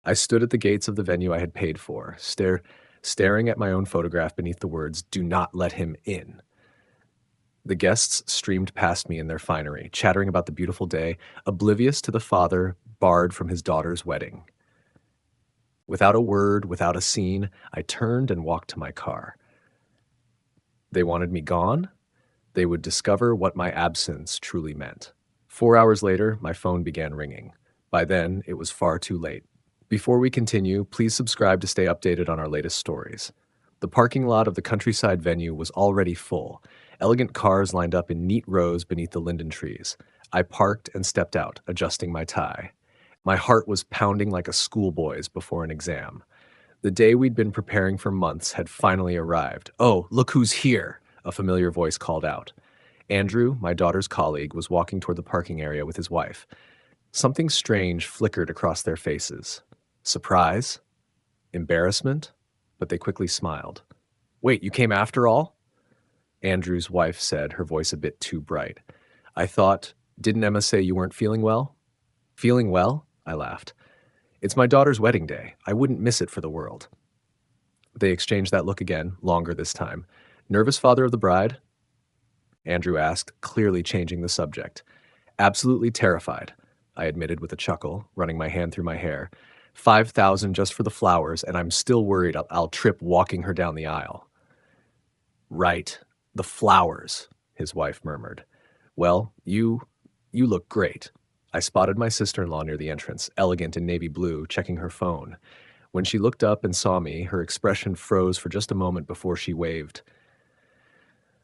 I stood at the gates of the venue I had paid for, staring at my own photograph beneath the words, "Do not let him in." The guests streamed past me in their finery, chattering about the beautiful day, oblivious to the father barred from his daughter's wedding. Without a word, without a scene, I turned and walked to my car. They wanted me gone? They would discover what my absence truly meant. 4 hours later, my phone began ringing. By then, it was far too late. Before we continue, please subscribe to stay updated on our latest stories. The parking lot of the countryside venue was already full. Elegant cars lined up in neat rows beneath the linden trees. I parked and stepped out, adjusting my tie. My heart was pounding like a schoolboy's before an exam. The day we'd been preparing for months had finally arrived. "Oh, look who's here," a familiar voice called out. Andrew, my daughter's colleague, was walking toward the parking area with his wife. Something strange flickered across their faces. Surprise? Embarrassment? But they quickly smiled. "Wait, you came after all?" Andrew's wife said, her voice a bit too bright. "I thought, didn't Emma say you weren't feeling well?" "Feeling well?" I laughed. "It's my daughter's wedding day. I wouldn't miss it for the world." They exchanged that look again, longer this time. "Nervous, father of the bride?" Andrew asked, clearly changing the subject. "Absolutely terrified," I admitted with a chuckle, running my hand through my hair. 5,000 just for the flowers, and I'm still worried I'll trip walking her down the aisle. "Right, the flowers," his wife murmured. "Well, you look great." I spotted my sister-in-law near the entrance, elegant in navy blue, checking her phone. When she looked up and saw me, her expression froze for just a moment before she waved.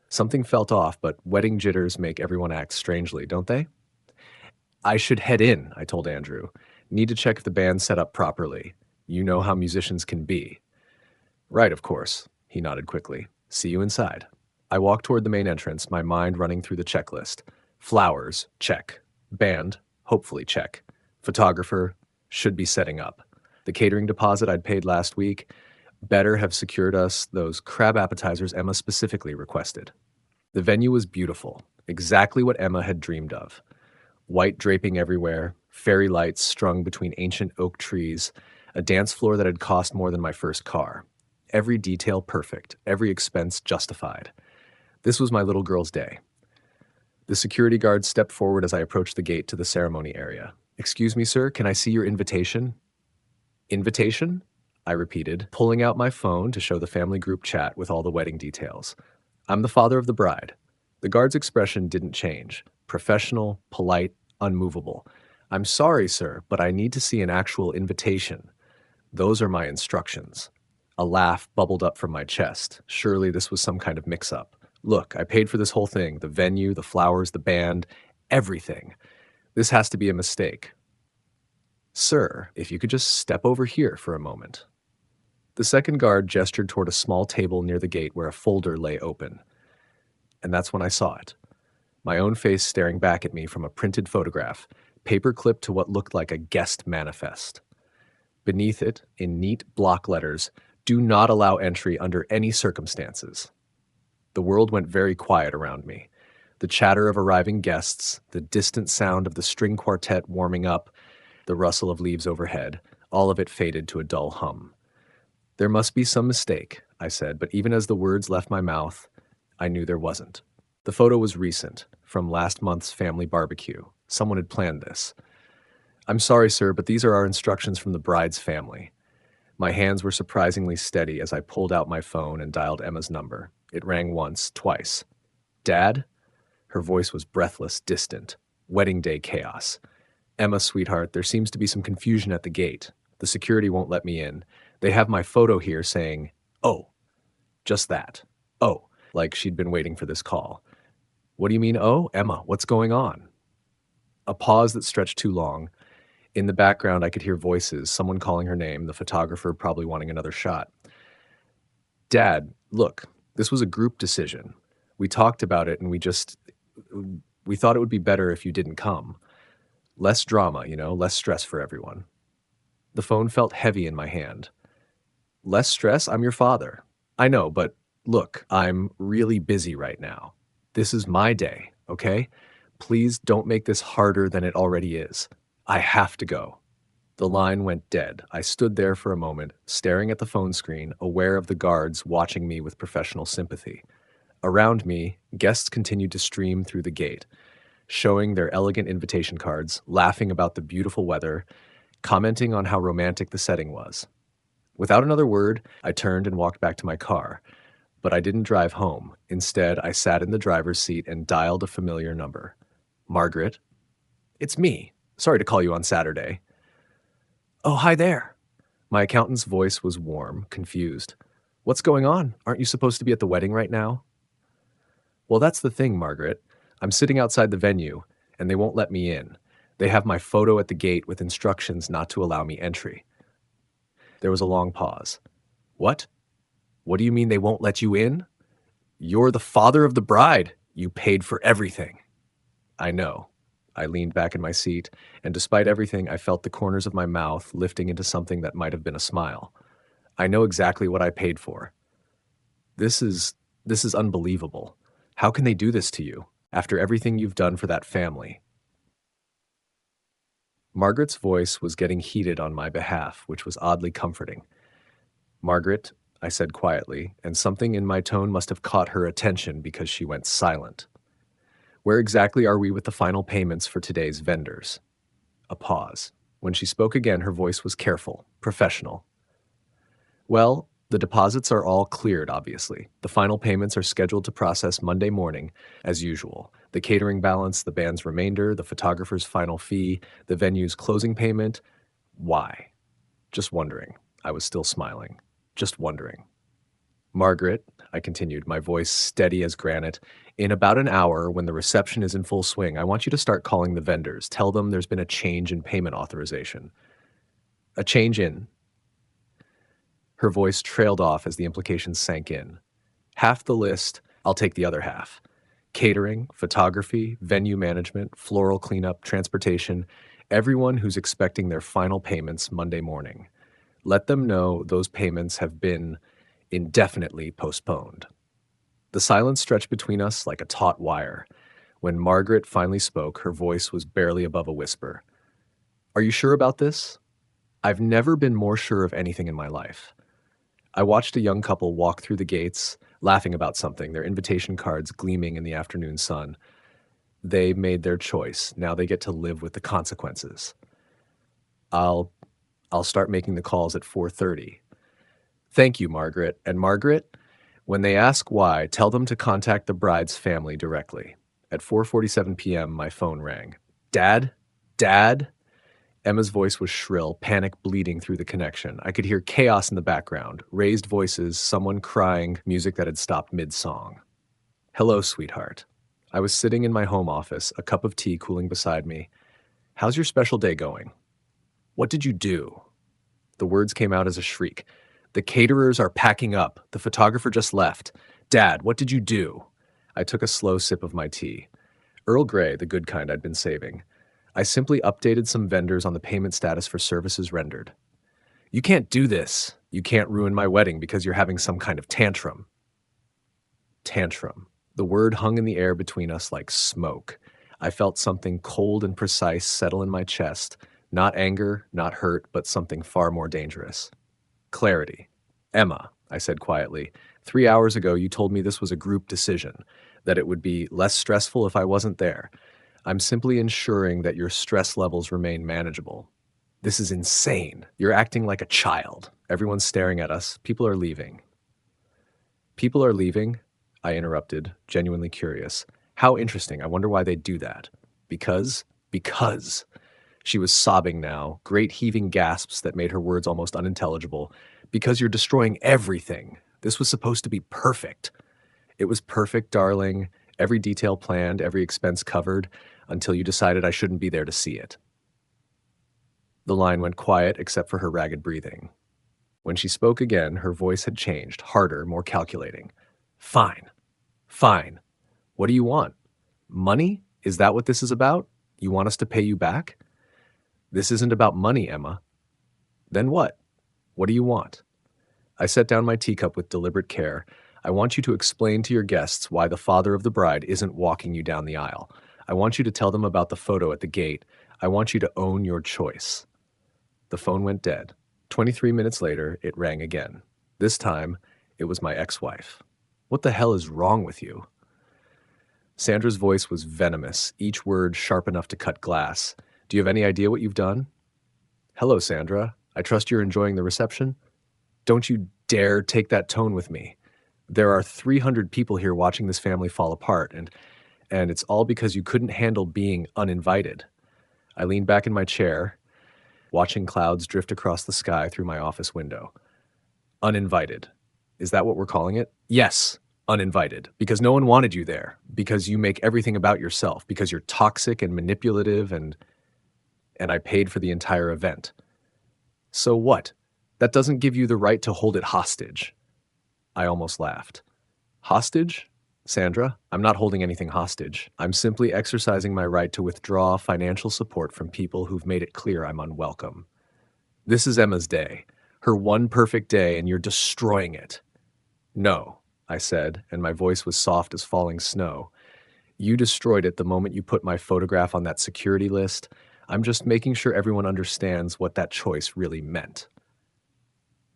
Something felt off, but wedding jitters make everyone act strangely, don't they? "I should head in," I told Andrew. "Need to check if the band's set up properly. You know how musicians can be." "Right, of course," he nodded quickly. "See you inside." I walked toward the main entrance, my mind running through the checklist. Flowers, check. Band, hopefully check. Photographer, should be setting up. The catering deposit I'd paid last week better have secured us those crab appetizers Emma specifically requested. The venue was beautiful, exactly what Emma had dreamed of. White draping everywhere, fairy lights strung between ancient oak trees, a dance floor that had cost more than my first car. Every detail perfect, every expense justified. This was my little girl's day. The security guard stepped forward as I approached the gate to the ceremony area. "Excuse me, sir, can I see your invitation?" "Invitation?" I repeated, pulling out my phone to show the family group chat with all the wedding details. "I'm the father of the bride." The guard's expression didn't change. Professional, polite, unmovable. "I'm sorry, sir, but I need to see an actual invitation. Those are my instructions." A laugh bubbled up from my chest. Surely this was some kind of mix-up. "Look, I paid for this whole thing, the venue, the flowers, the band, everything. This has to be a mistake." "Sir, if you could just step over here for a moment." The second guard gestured toward a small table near the gate where a folder lay open. And that's when I saw it. My own face staring back at me from a printed photograph, paper-clipped to what looked like a guest manifest. Beneath it, in neat block letters, "Do not allow entry under any circumstances." The world went very quiet around me. The chatter of arriving guests, the distant sound of the string quartet warming up, the rustle of leaves overhead, all of it faded to a dull hum. "There must be some mistake," I said, but even as the words left my mouth, I knew there wasn't. The photo was recent, from last month's family barbecue. Someone had planned this. "I'm sorry, sir, but these are our instructions from the bride's family." My hands were surprisingly steady as I pulled out my phone and dialed Emma's number. It rang once, twice. "Dad?" Her voice was breathless, distant. Wedding day chaos. "Emma, sweetheart, there seems to be some confusion at the gate. The security won't let me in. They have my photo here saying, 'Oh.' Just that. 'Oh,' like she'd been waiting for this call. What do you mean, oh? Emma, what's going on?" A pause that stretched too long. In the background, I could hear voices, someone calling her name, the photographer probably wanting another shot. "Dad, look, this was a group decision. We talked about it and we thought it would be better if you didn't come. Less drama, less stress for everyone." The phone felt heavy in my hand. "Less stress? I'm your father." "I know, but look, I'm really busy right now. This is my day, okay? Please don't make this harder than it already is. I have to go." The line went dead. I stood there for a moment, staring at the phone screen, aware of the guards watching me with professional sympathy. Around me, guests continued to stream through the gate, showing their elegant invitation cards, laughing about the beautiful weather, commenting on how romantic the setting was. Without another word, I turned and walked back to my car. But I didn't drive home. Instead, I sat in the driver's seat and dialed a familiar number. Margaret? It's me. Sorry to call you on Saturday. Oh, hi there. My accountant's voice was warm, confused. What's going on? Aren't you supposed to be at the wedding right now? Well, that's the thing, Margaret. I'm sitting outside the venue, and they won't let me in. They have my photo at the gate with instructions not to allow me entry. There was a long pause. What? What do you mean they won't let you in? You're the father of the bride. You paid for everything. I know. I leaned back in my seat, and despite everything, I felt the corners of my mouth lifting into something that might have been a smile. I know exactly what I paid for. This is unbelievable. How can they do this to you, after everything you've done for that family? Margaret's voice was getting heated on my behalf, which was oddly comforting. Margaret, I said quietly, and something in my tone must have caught her attention because she went silent. Where exactly are we with the final payments for today's vendors? A pause. When she spoke again, her voice was careful, professional. Well, the deposits are all cleared, obviously. The final payments are scheduled to process Monday morning, as usual. The catering balance, the band's remainder, the photographer's final fee, the venue's closing payment. Why? Just wondering. I was still smiling. Just wondering. Margaret, I continued, my voice steady as granite, in about an hour, when the reception is in full swing, I want you to start calling the vendors. Tell them there's been a change in payment authorization. A change in. Her voice trailed off as the implications sank in. Half the list, I'll take the other half. Catering, photography, venue management, floral cleanup, transportation, everyone who's expecting their final payments Monday morning. Let them know those payments have been indefinitely postponed. The silence stretched between us like a taut wire. When Margaret finally spoke, her voice was barely above a whisper. Are you sure about this? I've never been more sure of anything in my life. I watched a young couple walk through the gates, laughing about something, their invitation cards gleaming in the afternoon sun. They made their choice. Now they get to live with the consequences. I'll start making the calls at 4:30. Thank you, Margaret. And Margaret, when they ask why, tell them to contact the bride's family directly. At 4:47 p.m., my phone rang. Dad? Dad? Emma's voice was shrill, panic bleeding through the connection. I could hear chaos in the background, raised voices, someone crying, music that had stopped mid-song. Hello, sweetheart. I was sitting in my home office, a cup of tea cooling beside me. How's your special day going? What did you do? The words came out as a shriek. The caterers are packing up. The photographer just left. Dad, what did you do? I took a slow sip of my tea. Earl Grey, the good kind I'd been saving. I simply updated some vendors on the payment status for services rendered. You can't do this. You can't ruin my wedding because you're having some kind of tantrum. Tantrum. The word hung in the air between us like smoke. I felt something cold and precise settle in my chest. Not anger, not hurt, but something far more dangerous. Clarity. Emma, I said quietly, 3 hours ago you told me this was a group decision, that it would be less stressful if I wasn't there. I'm simply ensuring that your stress levels remain manageable. This is insane. You're acting like a child. Everyone's staring at us. People are leaving. People are leaving? I interrupted, genuinely curious. How interesting. I wonder why they'd do that. Because. She was sobbing now, great heaving gasps that made her words almost unintelligible. Because you're destroying everything. This was supposed to be perfect. It was perfect, darling. Every detail planned, every expense covered, until you decided I shouldn't be there to see it. The line went quiet except for her ragged breathing. When she spoke again, her voice had changed, harder, more calculating. Fine. Fine. What do you want? Money? Is that what this is about? You want us to pay you back? This isn't about money, Emma. Then what? What do you want? I set down my teacup with deliberate care. I want you to explain to your guests why the father of the bride isn't walking you down the aisle. I want you to tell them about the photo at the gate. I want you to own your choice. The phone went dead. 23 minutes later, it rang again. This time, it was my ex-wife. "What the hell is wrong with you?" Sandra's voice was venomous, each word sharp enough to cut glass. "Do you have any idea what you've done?" "Hello, Sandra. I trust you're enjoying the reception?" "Don't you dare take that tone with me. There are 300 people here watching this family fall apart, and it's all because you couldn't handle being uninvited." I leaned back in my chair, watching clouds drift across the sky through my office window. Uninvited. Is that what we're calling it? Yes, uninvited. Because no one wanted you there. Because you make everything about yourself. Because you're toxic and manipulative and I paid for the entire event. So what? That doesn't give you the right to hold it hostage. I almost laughed. Hostage? Sandra, I'm not holding anything hostage. I'm simply exercising my right to withdraw financial support from people who've made it clear I'm unwelcome. This is Emma's day. Her one perfect day, and you're destroying it. No, I said, and my voice was soft as falling snow. You destroyed it the moment you put my photograph on that security list. I'm just making sure everyone understands what that choice really meant.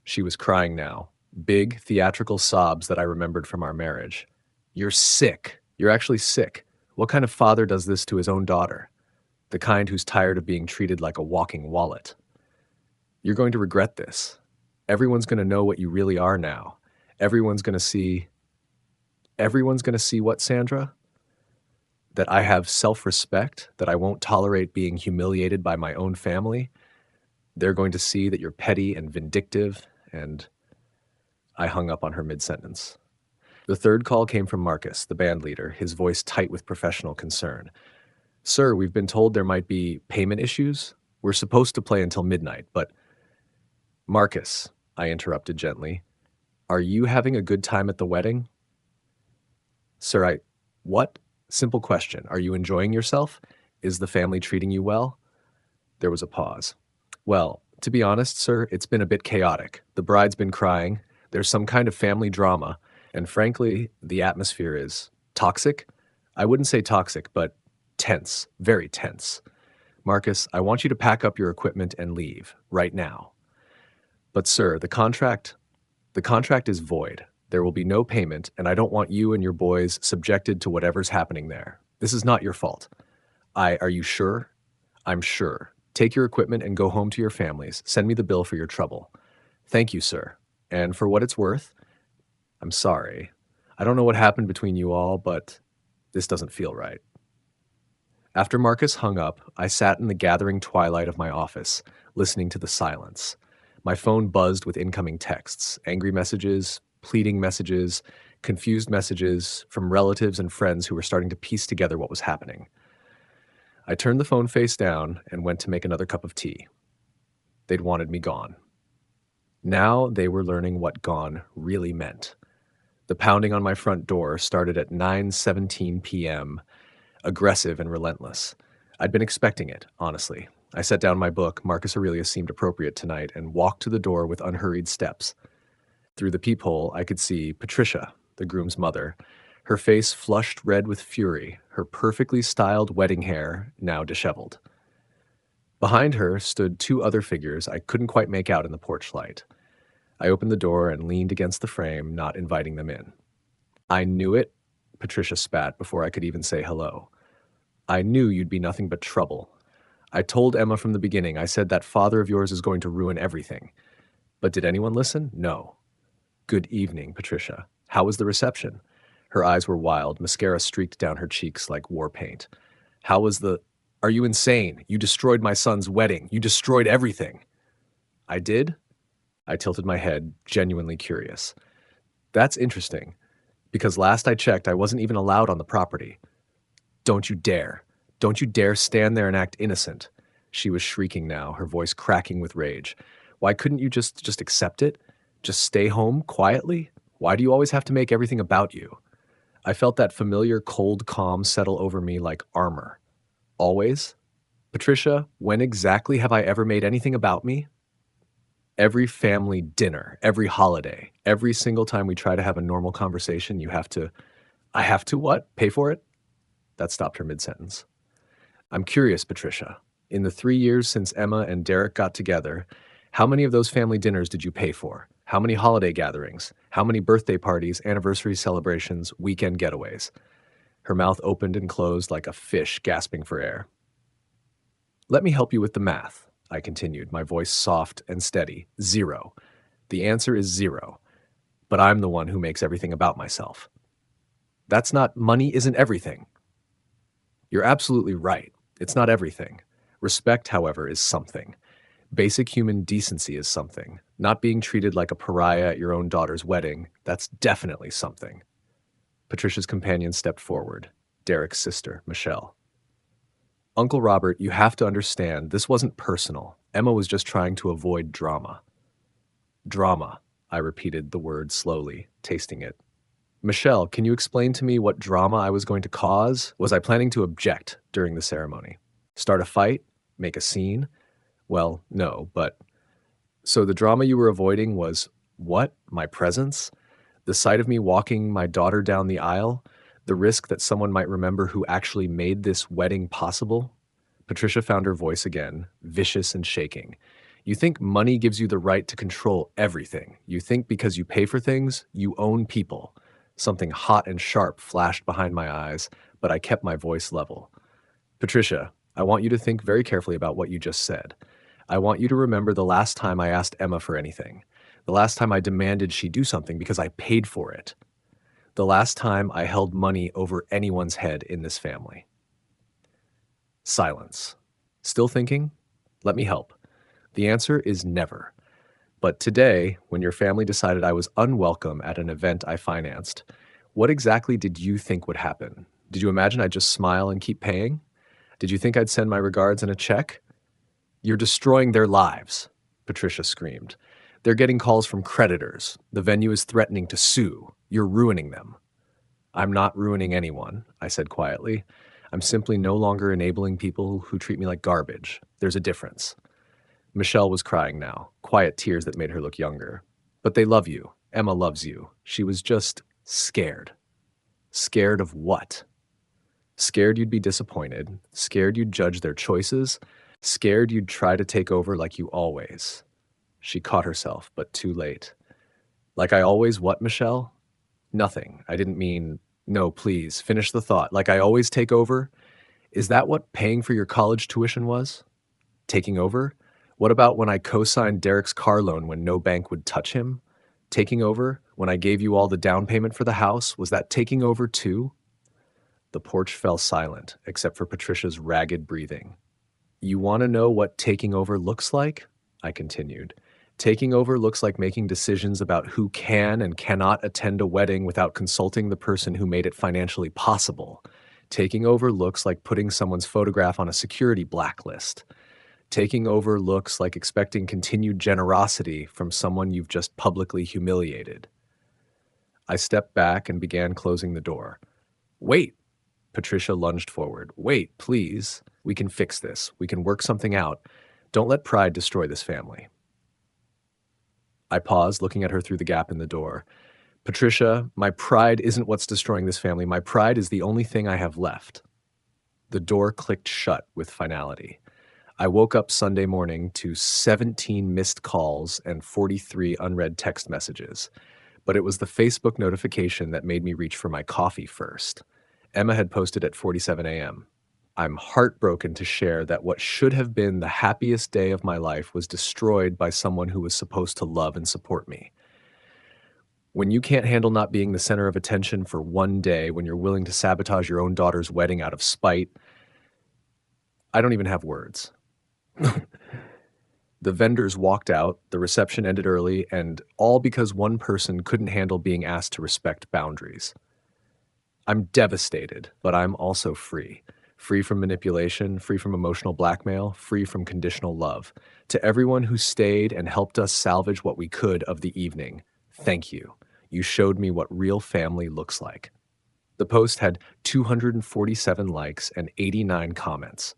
She was crying now, big, theatrical sobs that I remembered from our marriage. You're sick. You're actually sick. What kind of father does this to his own daughter? The kind who's tired of being treated like a walking wallet. You're going to regret this. Everyone's going to know what you really are now. Everyone's going to see what, Sandra? That I have self-respect, that I won't tolerate being humiliated by my own family. They're going to see that you're petty and vindictive, and I hung up on her mid-sentence. The third call came from Marcus, the band leader, his voice tight with professional concern. "Sir, we've been told there might be payment issues. We're supposed to play until midnight, but—" "Marcus," I interrupted gently, "are you having a good time at the wedding?" "Sir, What? Simple question. Are you enjoying yourself? Is the family treating you well?" There was a pause. "Well, to be honest, sir, it's been a bit chaotic. The bride's been crying. There's some kind of family drama. And frankly, the atmosphere is toxic. I wouldn't say toxic, but tense, very tense. Marcus, I want you to pack up your equipment and leave right now." "But sir, the contract is void. There will be no payment, and I don't want you and your boys subjected to whatever's happening there. This is not your fault." Are you sure?" "I'm sure. Take your equipment and go home to your families. Send me the bill for your trouble." "Thank you, sir. And for what it's worth, I'm sorry. I don't know what happened between you all, but this doesn't feel right." After Marcus hung up, I sat in the gathering twilight of my office, listening to the silence. My phone buzzed with incoming texts, angry messages, pleading messages, confused messages from relatives and friends who were starting to piece together what was happening. I turned the phone face down and went to make another cup of tea. They'd wanted me gone. Now they were learning what gone really meant. The pounding on my front door started at 9:17 p.m., aggressive and relentless. I'd been expecting it, honestly. I set down my book, Marcus Aurelius seemed appropriate tonight, and walked to the door with unhurried steps. Through the peephole, I could see Patricia, the groom's mother, her face flushed red with fury, her perfectly styled wedding hair now disheveled. Behind her stood two other figures I couldn't quite make out in the porch light. I opened the door and leaned against the frame, not inviting them in. "I knew it," Patricia spat before I could even say hello. "I knew you'd be nothing but trouble. I told Emma from the beginning. I said that father of yours is going to ruin everything. But did anyone listen? No." "Good evening, Patricia. How was the reception?" Her eyes were wild, mascara streaked down her cheeks like war paint. "How was the—" "Are you insane? You destroyed my son's wedding. You destroyed everything." "I did?" I tilted my head, genuinely curious. "That's interesting, because last I checked, I wasn't even allowed on the property." "Don't you dare. Don't you dare stand there and act innocent." She was shrieking now, her voice cracking with rage. "Why couldn't you just accept it? Just stay home quietly? Why do you always have to make everything about you?" I felt that familiar cold calm settle over me like armor. "Always? Patricia, when exactly have I ever made anything about me?" "Every family dinner, every holiday, every single time we try to have a normal conversation, you have to—" "I have to what? Pay for it?" That stopped her mid-sentence. "I'm curious, Patricia. In the 3 years since Emma and Derek got together, how many of those family dinners did you pay for? How many holiday gatherings? How many birthday parties, anniversary celebrations, weekend getaways? Her mouth opened and closed like a fish gasping for air. Let me help you with the math, I continued, my voice soft and steady. 0. The answer is 0. But I'm the one who makes everything about myself. That's not money isn't everything. You're absolutely right. It's not everything. Respect, however, is something. Basic human decency is something. Not being treated like a pariah at your own daughter's wedding, that's definitely something. Patricia's companion stepped forward. Derek's sister, Michelle. Uncle Robert, you have to understand, this wasn't personal. Emma was just trying to avoid drama. Drama, I repeated the word slowly, tasting it. Michelle, can you explain to me what drama I was going to cause? Was I planning to object during the ceremony? Start a fight? Make a scene? Well, no, but... So the drama you were avoiding was what? My presence? The sight of me walking my daughter down the aisle? The risk that someone might remember who actually made this wedding possible? Patricia found her voice again, vicious and shaking. You think money gives you the right to control everything. You think because you pay for things, you own people. Something hot and sharp flashed behind my eyes, but I kept my voice level. Patricia, I want you to think very carefully about what you just said. I want you to remember the last time I asked Emma for anything. The last time I demanded she do something because I paid for it. The last time I held money over anyone's head in this family. Silence. Still thinking? Let me help. The answer is never. But today, when your family decided I was unwelcome at an event I financed, what exactly did you think would happen? Did you imagine I'd just smile and keep paying? Did you think I'd send my regards and a check? You're destroying their lives, Patricia screamed. They're getting calls from creditors. The venue is threatening to sue. You're ruining them. I'm not ruining anyone, I said quietly. I'm simply no longer enabling people who treat me like garbage. There's a difference. Michelle was crying now, quiet tears that made her look younger. But they love you. Emma loves you. She was just scared. Scared of what? Scared you'd be disappointed. Scared you'd judge their choices. Scared you'd try to take over like you always. She caught herself, but too late. Like I always what, Michelle? Nothing. I didn't mean, no, please, finish the thought. Like I always take over? Is that what paying for your college tuition was? Taking over? What about when I co-signed Derek's car loan when no bank would touch him? Taking over? When I gave you all the down payment for the house, was that taking over too? The porch fell silent, except for Patricia's ragged breathing. You want to know what taking over looks like? I continued. Taking over looks like making decisions about who can and cannot attend a wedding without consulting the person who made it financially possible. Taking over looks like putting someone's photograph on a security blacklist. Taking over looks like expecting continued generosity from someone you've just publicly humiliated. I stepped back and began closing the door. Wait! Patricia lunged forward. Wait, please. We can fix this. We can work something out. Don't let pride destroy this family. I paused, looking at her through the gap in the door. Patricia, my pride isn't what's destroying this family. My pride is the only thing I have left. The door clicked shut with finality. I woke up Sunday morning to 17 missed calls and 43 unread text messages. But it was the Facebook notification that made me reach for my coffee first. Emma had posted at 4:47 a.m. I'm heartbroken to share that what should have been the happiest day of my life was destroyed by someone who was supposed to love and support me. When you can't handle not being the center of attention for one day, when you're willing to sabotage your own daughter's wedding out of spite, I don't even have words. The vendors walked out, the reception ended early, and all because one person couldn't handle being asked to respect boundaries. I'm devastated, but I'm also free. Free from manipulation, free from emotional blackmail, free from conditional love. To everyone who stayed and helped us salvage what we could of the evening, thank you. You showed me what real family looks like. The post had 247 likes and 89 comments.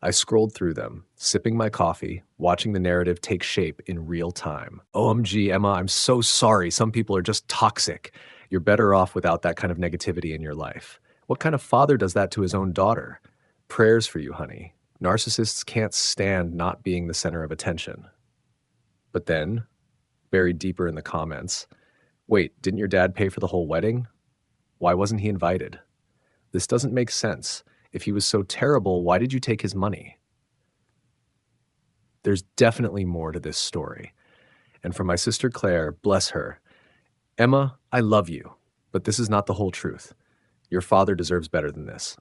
I scrolled through them, sipping my coffee, watching the narrative take shape in real time. OMG, Emma, I'm so sorry. Some people are just toxic. You're better off without that kind of negativity in your life. What kind of father does that to his own daughter? Prayers for you, honey. Narcissists can't stand not being the center of attention. But then, buried deeper in the comments, wait, didn't your dad pay for the whole wedding? Why wasn't he invited? This doesn't make sense. If he was so terrible, why did you take his money? There's definitely more to this story. And for my sister Claire, bless her, Emma, I love you, but this is not the whole truth. Your father deserves better than this.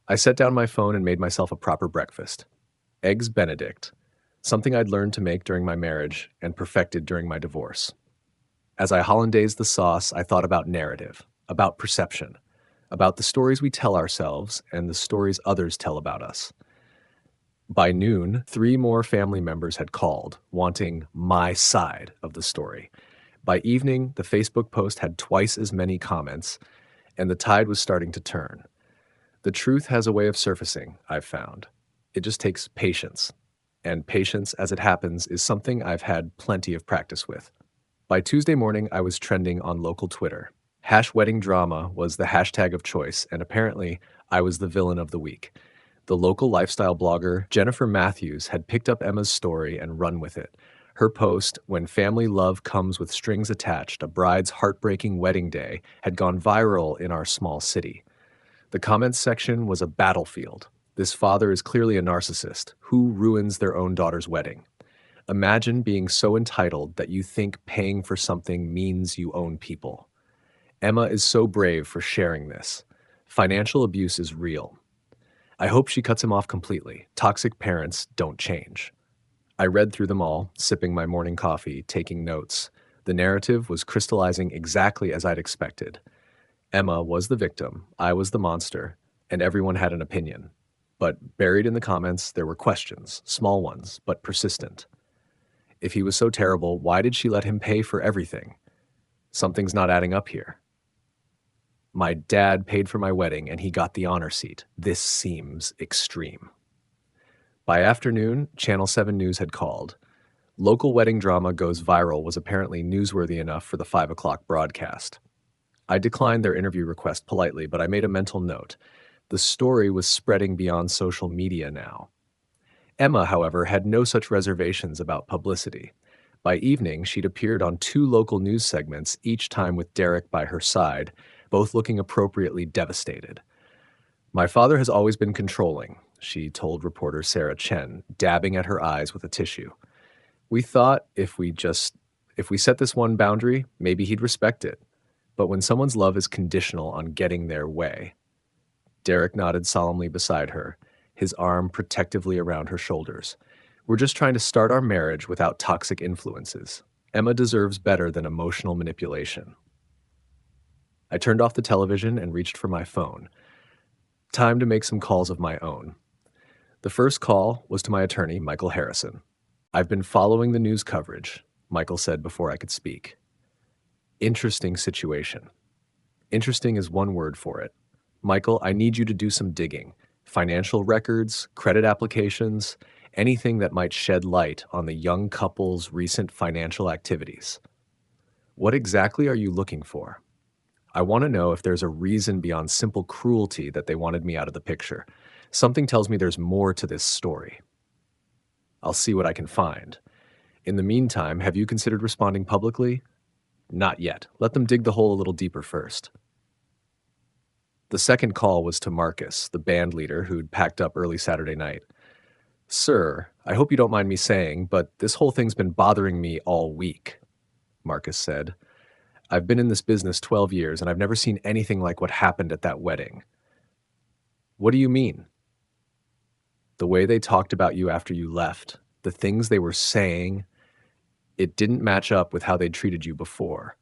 I set down my phone and made myself a proper breakfast. Eggs Benedict, something I'd learned to make during my marriage and perfected during my divorce. As I hollandaised the sauce, I thought about narrative, about perception, about the stories we tell ourselves and the stories others tell about us. By noon, 3 more family members had called, wanting my side of the story. By evening, the Facebook post had twice as many comments, and the tide was starting to turn. The truth has a way of surfacing, I've found. It just takes patience. And patience, as it happens, is something I've had plenty of practice with. By Tuesday morning, I was trending on local Twitter. Wedding drama was the hashtag of choice, and apparently, I was the villain of the week. The local lifestyle blogger, Jennifer Matthews, had picked up Emma's story and run with it. Her post, "When Family Love Comes with Strings Attached, a Bride's Heartbreaking Wedding Day," had gone viral in our small city. The comments section was a battlefield. This father is clearly a narcissist. Who ruins their own daughter's wedding? Imagine being so entitled that you think paying for something means you own people. Emma is so brave for sharing this. Financial abuse is real. I hope she cuts him off completely. Toxic parents don't change. I read through them all, sipping my morning coffee, taking notes. The narrative was crystallizing exactly as I'd expected. Emma was the victim, I was the monster, and everyone had an opinion. But buried in the comments, there were questions, small ones, but persistent. If he was so terrible, why did she let him pay for everything? Something's not adding up here. My dad paid for my wedding and he got the honor seat. This seems extreme. By afternoon, Channel 7 News had called. Local wedding drama goes viral was apparently newsworthy enough for the 5 o'clock broadcast. I declined their interview request politely, but I made a mental note. The story was spreading beyond social media now. Emma, however, had no such reservations about publicity. By evening, she'd appeared on 2 local news segments, each time with Derek by her side, both looking appropriately devastated. My father has always been controlling, she told reporter Sarah Chen, dabbing at her eyes with a tissue. We thought if we set this one boundary, maybe he'd respect it. But when someone's love is conditional on getting their way. Derek nodded solemnly beside her, his arm protectively around her shoulders. We're just trying to start our marriage without toxic influences. Emma deserves better than emotional manipulation. I turned off the television and reached for my phone. Time to make some calls of my own. The first call was to my attorney, Michael Harrison. I've been following the news coverage, Michael said before I could speak. Interesting situation. Interesting is one word for it. Michael, I need you to do some digging. Financial records, credit applications, anything that might shed light on the young couple's recent financial activities. What exactly are you looking for? I want to know if there's a reason beyond simple cruelty that they wanted me out of the picture. Something tells me there's more to this story. I'll see what I can find. In the meantime, have you considered responding publicly? Not yet. Let them dig the hole a little deeper first. The second call was to Marcus, the band leader who'd packed up early Saturday night. Sir, I hope you don't mind me saying, but this whole thing's been bothering me all week, Marcus said. I've been in this business 12 years, and I've never seen anything like what happened at that wedding. What do you mean? The way they talked about you after you left, the things they were saying, it didn't match up with how they'd treated you before.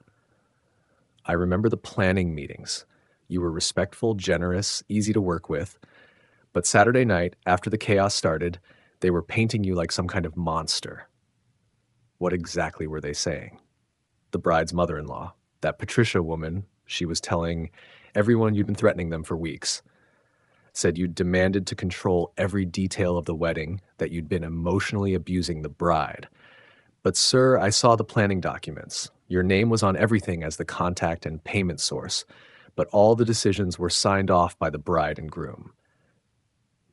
I remember the planning meetings. You were respectful, generous, easy to work with. But Saturday night, after the chaos started, they were painting you like some kind of monster. What exactly were they saying? The bride's mother-in-law, that Patricia woman, she was telling everyone you'd been threatening them for weeks, said you'd demanded to control every detail of the wedding, that you'd been emotionally abusing the bride. But sir, I saw the planning documents. Your name was on everything as the contact and payment source, but all the decisions were signed off by the bride and groom.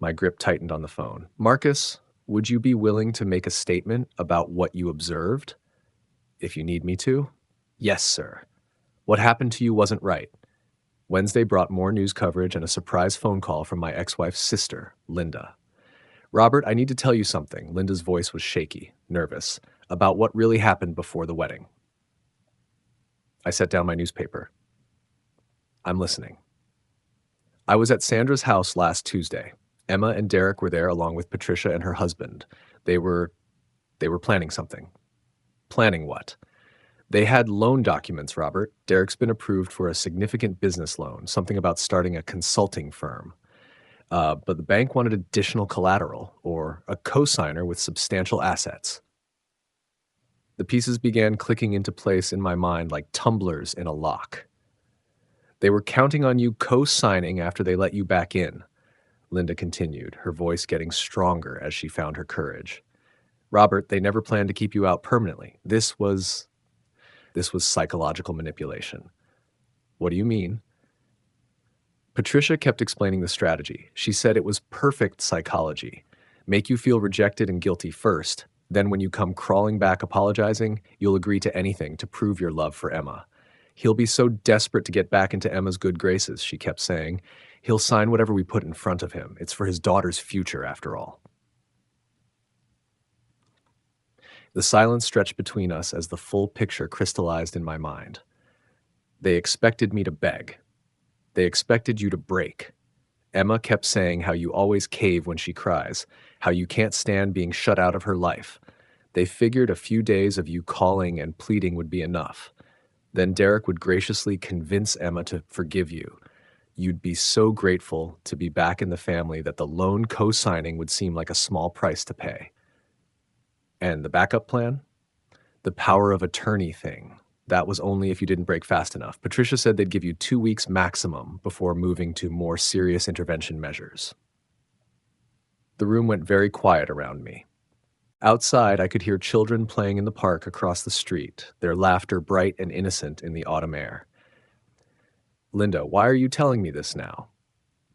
My grip tightened on the phone. Marcus, would you be willing to make a statement about what you observed? If you need me to? Yes, sir. What happened to you wasn't right. Wednesday brought more news coverage and a surprise phone call from my ex-wife's sister, Linda. Robert, I need to tell you something. Linda's voice was shaky, nervous, about what really happened before the wedding. I set down my newspaper. I'm listening. I was at Sandra's house last Tuesday. Emma and Derek were there along with Patricia and her husband. They were planning something. Planning what? They had loan documents, Robert. Derek's been approved for a significant business loan, something about starting a consulting firm. But the bank wanted additional collateral, or a co-signer with substantial assets. The pieces began clicking into place in my mind like tumblers in a lock. They were counting on you co-signing after they let you back in, Linda continued, her voice getting stronger as she found her courage. Robert, they never planned to keep you out permanently. This was psychological manipulation. What do you mean? Patricia kept explaining the strategy. She said it was perfect psychology. Make you feel rejected and guilty first. Then when you come crawling back apologizing, you'll agree to anything to prove your love for Emma. He'll be so desperate to get back into Emma's good graces, she kept saying. He'll sign whatever we put in front of him. It's for his daughter's future, after all. The silence stretched between us as the full picture crystallized in my mind. They expected me to beg. They expected you to break. Emma kept saying how you always cave when she cries, how you can't stand being shut out of her life. They figured a few days of you calling and pleading would be enough. Then Derek would graciously convince Emma to forgive you. You'd be so grateful to be back in the family that the loan co-signing would seem like a small price to pay. And the backup plan? The power of attorney thing. That was only if you didn't break fast enough. Patricia said they'd give you 2 weeks maximum before moving to more serious intervention measures. The room went very quiet around me. Outside, I could hear children playing in the park across the street, their laughter bright and innocent in the autumn air. Linda, why are you telling me this now?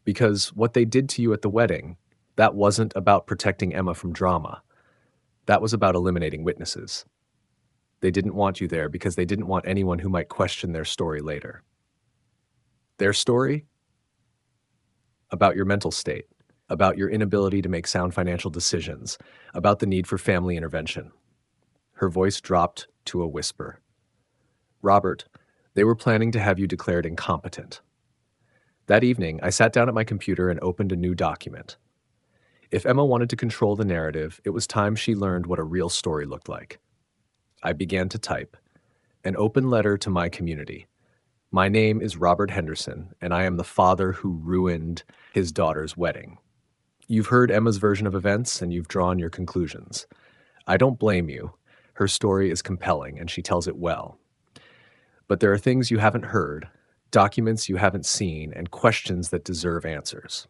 Because what they did to you at the wedding, that wasn't about protecting Emma from drama. That was about eliminating witnesses. They didn't want you there because they didn't want anyone who might question their story later. Their story? About your mental state, about your inability to make sound financial decisions, about the need for family intervention. Her voice dropped to a whisper. Robert, they were planning to have you declared incompetent. That evening, I sat down at my computer and opened a new document. If Emma wanted to control the narrative, it was time she learned what a real story looked like. I began to type, an open letter to my community. My name is Robert Henderson, and I am the father who ruined his daughter's wedding. You've heard Emma's version of events, and you've drawn your conclusions. I don't blame you. Her story is compelling, and she tells it well. But there are things you haven't heard, documents you haven't seen, and questions that deserve answers.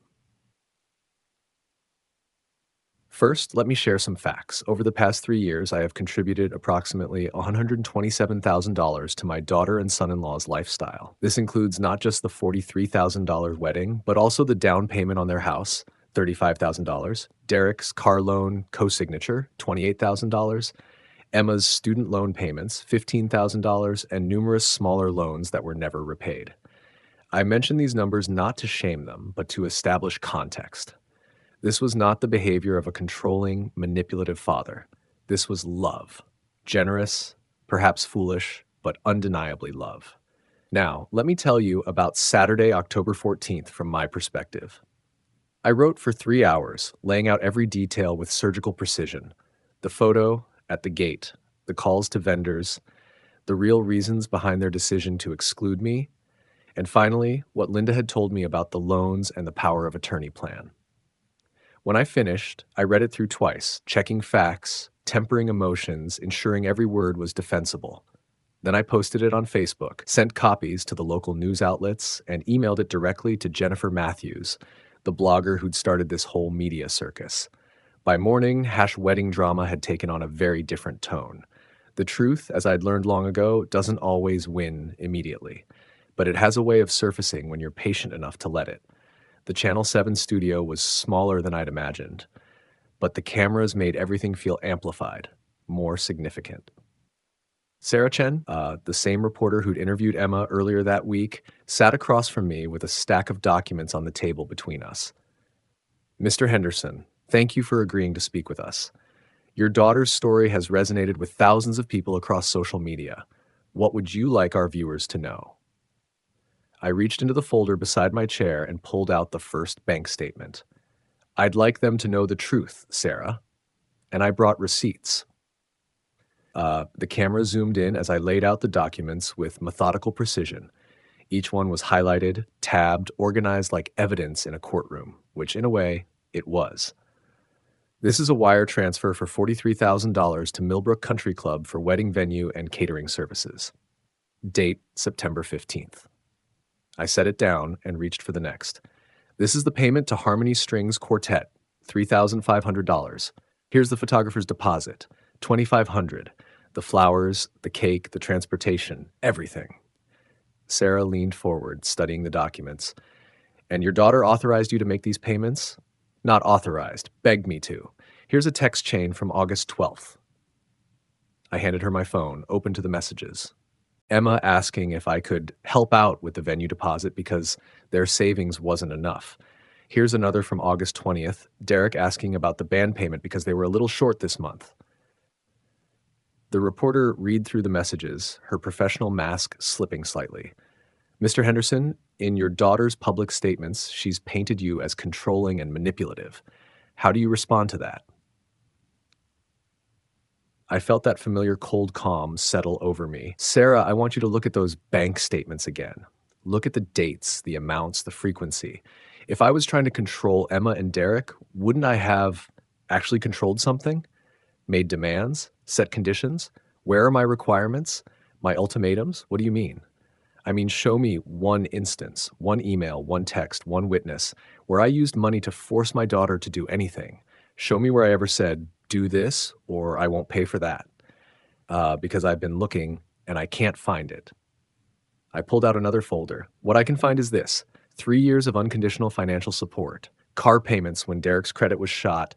First, let me share some facts. Over the past 3 years, I have contributed approximately $127,000 to my daughter and son-in-law's lifestyle. This includes not just the $43,000 wedding, but also the down payment on their house, $35,000, Derek's car loan co-signature, $28,000, Emma's student loan payments, $15,000, and numerous smaller loans that were never repaid. I mention these numbers not to shame them, but to establish context. This was not the behavior of a controlling, manipulative father. This was love. Generous, perhaps foolish, but undeniably love. Now, let me tell you about Saturday, October 14th from my perspective. I wrote for 3 hours, laying out every detail with surgical precision. The photo at the gate, the calls to vendors, the real reasons behind their decision to exclude me, and finally, what Linda had told me about the loans and the power of attorney plan. When I finished, I read it through twice, checking facts, tempering emotions, ensuring every word was defensible. Then I posted it on Facebook, sent copies to the local news outlets, and emailed it directly to Jennifer Matthews, the blogger who'd started this whole media circus. By morning, #wedding drama had taken on a very different tone. The truth, as I'd learned long ago, doesn't always win immediately, but it has a way of surfacing when you're patient enough to let it. The Channel 7 studio was smaller than I'd imagined, but the cameras made everything feel amplified, more significant. Sarah Chen, the same reporter who'd interviewed Emma earlier that week, sat across from me with a stack of documents on the table between us. Mr. Henderson, thank you for agreeing to speak with us. Your daughter's story has resonated with thousands of people across social media. What would you like our viewers to know? I reached into the folder beside my chair and pulled out the first bank statement. I'd like them to know the truth, Sarah. And I brought receipts. The camera zoomed in as I laid out the documents with methodical precision. Each one was highlighted, tabbed, organized like evidence in a courtroom, which in a way, it was. This is a wire transfer for $43,000 to Millbrook Country Club for wedding venue and catering services. Date, September 15th. I set it down and reached for the next. This is the payment to Harmony Strings Quartet, $3,500. Here's the photographer's deposit, $2,500. The flowers, the cake, the transportation, everything. Sarah leaned forward, studying the documents. And your daughter authorized you to make these payments? Not authorized, begged me to. Here's a text chain from August 12th. I handed her my phone, open to the messages. Emma asking if I could help out with the venue deposit because their savings wasn't enough. Here's another from August 20th. Derek asking about the band payment because they were a little short this month. The reporter read through the messages, her professional mask slipping slightly. Mr. Henderson, in your daughter's public statements, she's painted you as controlling and manipulative. How do you respond to that? I felt that familiar cold calm settle over me. Sarah, I want you to look at those bank statements again. Look at the dates, the amounts, the frequency. If I was trying to control Emma and Derek, wouldn't I have actually controlled something? Made demands? Set conditions? Where are my requirements? My ultimatums? What do you mean? I mean, show me one instance, one email, one text, one witness, where I used money to force my daughter to do anything. Show me where I ever said, do this, or I won't pay for that. Because I've been looking, and I can't find it. I pulled out another folder. What I can find is this: 3 years of unconditional financial support, car payments when Derek's credit was shot,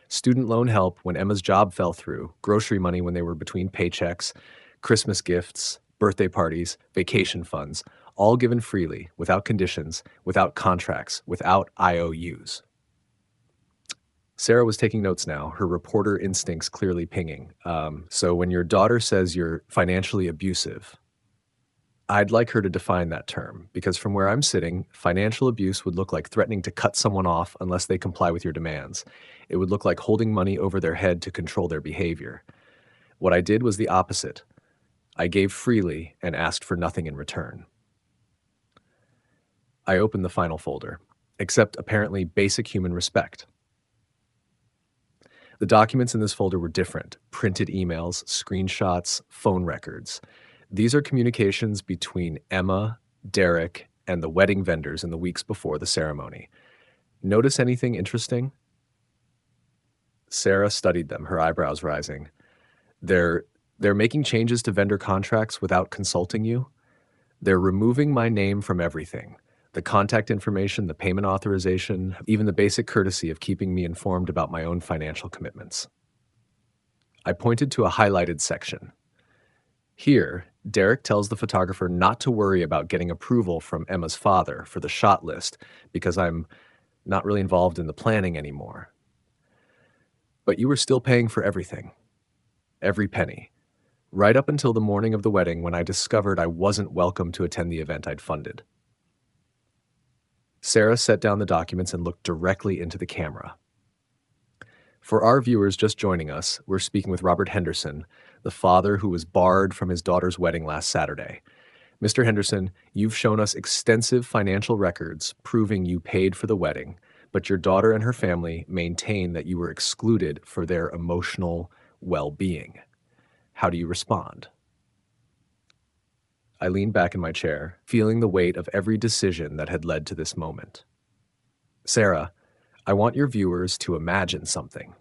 student loan help when Emma's job fell through, grocery money when they were between paychecks, Christmas gifts, birthday parties, vacation funds, all given freely, without conditions, without contracts, without IOUs. Sarah was taking notes now, her reporter instincts clearly pinging. So when your daughter says you're financially abusive, I'd like her to define that term, because from where I'm sitting, financial abuse would look like threatening to cut someone off unless they comply with your demands. It would look like holding money over their head to control their behavior. What I did was the opposite. I gave freely and asked for nothing in return. I opened the final folder, except apparently basic human respect. The documents in this folder were different: printed emails, screenshots, phone records. These are communications between Emma, Derek, and the wedding vendors in the weeks before the ceremony. Notice anything interesting? Sarah studied them, her eyebrows rising. They're making changes to vendor contracts without consulting you. They're removing my name from everything: the contact information, the payment authorization, even the basic courtesy of keeping me informed about my own financial commitments. I pointed to a highlighted section. Here, Derek tells the photographer not to worry about getting approval from Emma's father for the shot list because I'm not really involved in the planning anymore. But you were still paying for everything. Every penny. Right up until the morning of the wedding when I discovered I wasn't welcome to attend the event I'd funded. Sarah set down the documents and looked directly into the camera. For our viewers just joining us, we're speaking with Robert Henderson, the father who was barred from his daughter's wedding last Saturday. Mr. Henderson, you've shown us extensive financial records proving you paid for the wedding, but your daughter and her family maintain that you were excluded for their emotional well-being. How do you respond? I leaned back in my chair, feeling the weight of every decision that had led to this moment. Sarah, I want your viewers to imagine something.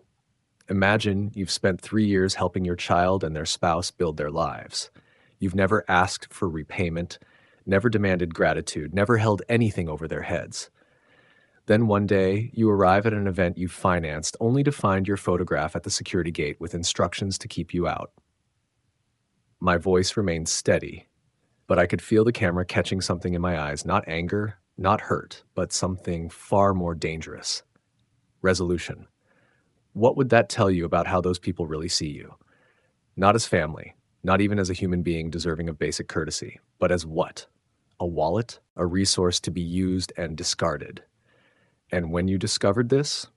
Imagine you've spent 3 years helping your child and their spouse build their lives. You've never asked for repayment, never demanded gratitude, never held anything over their heads. Then one day, you arrive at an event you financed only to find your photograph at the security gate with instructions to keep you out. My voice remained steady, but I could feel the camera catching something in my eyes, not anger, not hurt, but something far more dangerous. Resolution. What would that tell you about how those people really see you? Not as family, not even as a human being deserving of basic courtesy, but as what? A wallet? A resource to be used and discarded. And when you discovered this,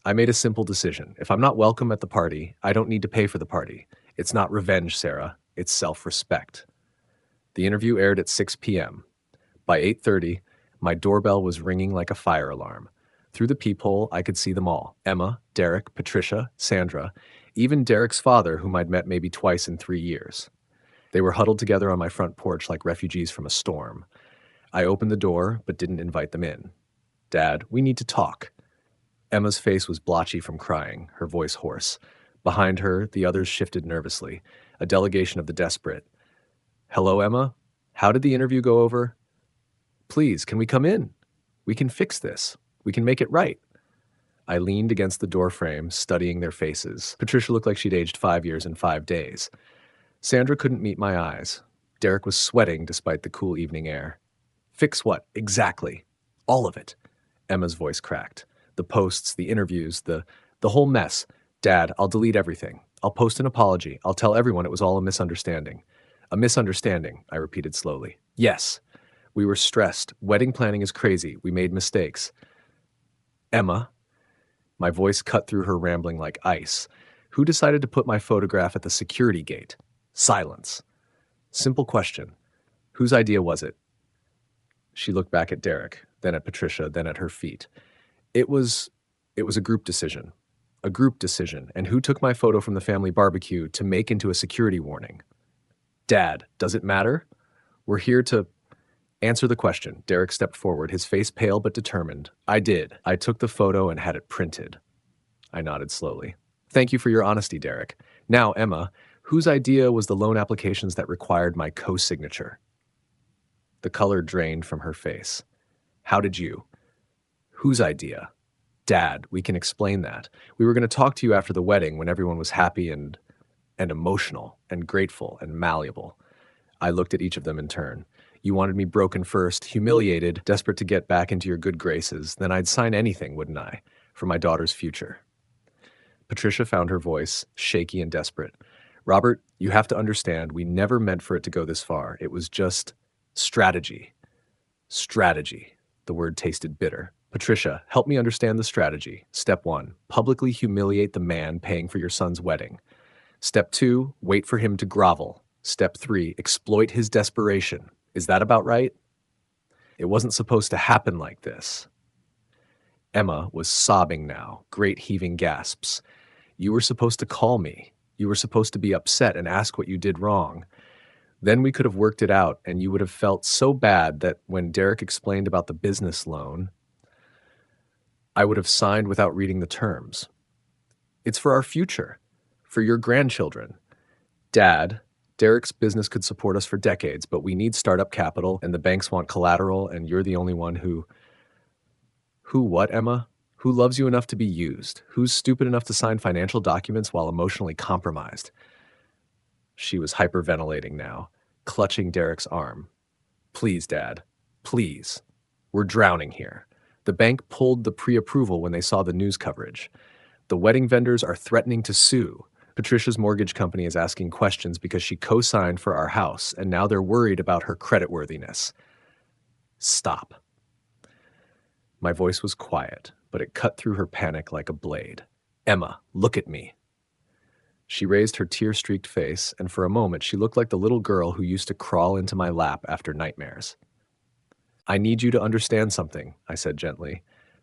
I made a simple decision. If I'm not welcome at the party, I don't need to pay for the party. It's not revenge, Sarah. It's self-respect. The interview aired at 6 p.m. By 8:30, my doorbell was ringing like a fire alarm. Through the peephole, I could see them all. Emma, Derek, Patricia, Sandra, even Derek's father, whom I'd met maybe twice in 3 years. They were huddled together on my front porch like refugees from a storm. I opened the door, but didn't invite them in. Dad, we need to talk. Emma's face was blotchy from crying, her voice hoarse. Behind her, the others shifted nervously, a delegation of the desperate. Hello, Emma? How did the interview go over? Please, can we come in? We can fix this. We can make it right. I leaned against the doorframe, studying their faces. Patricia looked like she'd aged 5 years in 5 days. Sandra couldn't meet my eyes. Derek was sweating despite the cool evening air. Fix what? Exactly. All of it. Emma's voice cracked. The posts, the interviews, the whole mess. Dad, I'll delete everything. I'll post an apology. I'll tell everyone it was all a misunderstanding. A misunderstanding, I repeated slowly. Yes. We were stressed. Wedding planning is crazy. We made mistakes. Emma. My voice cut through her rambling like ice. Who decided to put my photograph at the security gate? Silence. Simple question. Whose idea was it? She looked back at Derek, then at Patricia, then at her feet. It was a group decision. A group decision. And who took my photo from the family barbecue to make into a security warning? Dad, does it matter? We're here to answer the question. Derek stepped forward, his face pale but determined. I did. I took the photo and had it printed. I nodded slowly. Thank you for your honesty, Derek. Now, Emma, whose idea was the loan applications that required my co-signature? The color drained from her face. How did you? Whose idea? Dad, we can explain that. We were going to talk to you after the wedding when everyone was happy and emotional and grateful and malleable. I looked at each of them in turn. You wanted me broken first, humiliated, desperate to get back into your good graces. Then I'd sign anything, wouldn't I, for my daughter's future. Patricia found her voice, shaky and desperate. Robert, you have to understand, we never meant for it to go this far. It was just strategy. Strategy. The word tasted bitter. Patricia, help me understand the strategy. Step 1, publicly humiliate the man paying for your son's wedding. Step 2, wait for him to grovel. Step 3, exploit his desperation. Is that about right? It wasn't supposed to happen like this. Emma was sobbing now, great heaving gasps. You were supposed to call me. You were supposed to be upset and ask what you did wrong. Then we could have worked it out, and you would have felt so bad that when Derek explained about the business loan, I would have signed without reading the terms. It's for our future, for your grandchildren. Dad, Derek's business could support us for decades, but we need startup capital, and the banks want collateral, and you're the only one who what, Emma? Who loves you enough to be used? Who's stupid enough to sign financial documents while emotionally compromised? She was hyperventilating now, clutching Derek's arm. Please, Dad. Please. We're drowning here. The bank pulled the pre-approval when they saw the news coverage. The wedding vendors are threatening to sue. Patricia's mortgage company is asking questions because she co-signed for our house, and now they're worried about her creditworthiness. Stop. My voice was quiet, but it cut through her panic like a blade. Emma, look at me. She raised her tear-streaked face, and for a moment she looked like the little girl who used to crawl into my lap after nightmares. I need you to understand something, I said gently.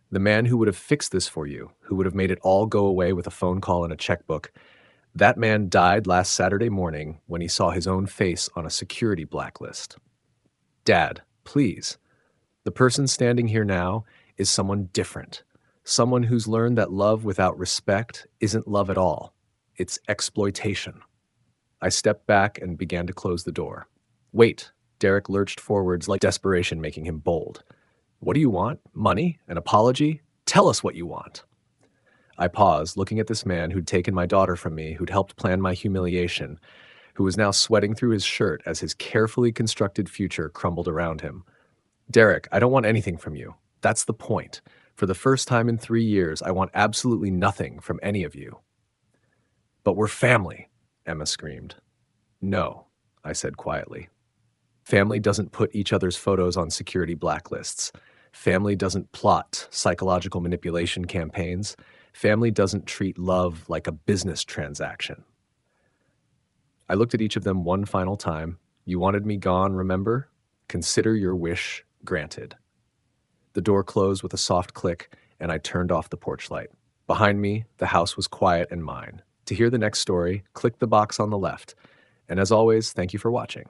The man who would have fixed this for you, who would have made it all go away with a phone call and a checkbook, that man died last Saturday morning when he saw his own face on a security blacklist. Dad, please. The person standing here now is someone different. Someone who's learned that love without respect isn't love at all. It's exploitation. I stepped back and began to close the door. Wait, Derek lurched forwards like desperation making him bold. What do you want? Money? An apology? Tell us what you want. I paused, looking at this man who'd taken my daughter from me, who'd helped plan my humiliation, who was now sweating through his shirt as his carefully constructed future crumbled around him. Derek, I don't want anything from you. That's the point. For the first time in 3 years, I want absolutely nothing from any of you. But we're family, Emma screamed. No, I said quietly. Family doesn't put each other's photos on security blacklists. Family doesn't plot psychological manipulation campaigns. Family doesn't treat love like a business transaction. I looked at each of them one final time. You wanted me gone, remember? Consider your wish granted. The door closed with a soft click, and I turned off the porch light. Behind me, the house was quiet and mine. To hear the next story, click the box on the left. And as always, thank you for watching.